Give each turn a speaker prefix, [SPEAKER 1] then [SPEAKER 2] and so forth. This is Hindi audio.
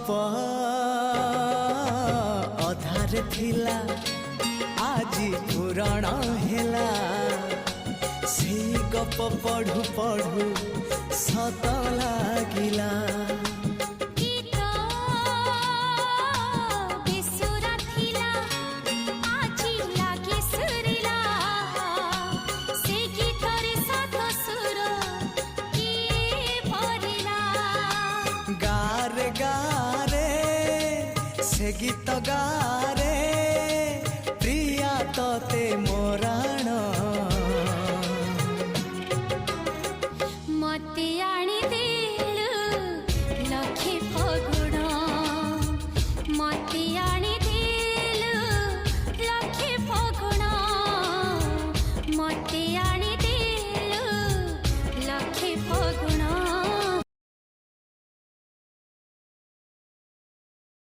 [SPEAKER 1] गप अधार थिला आज पुराण हेला से गप पढ़ु पढ़ु सत लागिला गारे गारे से गीत गारे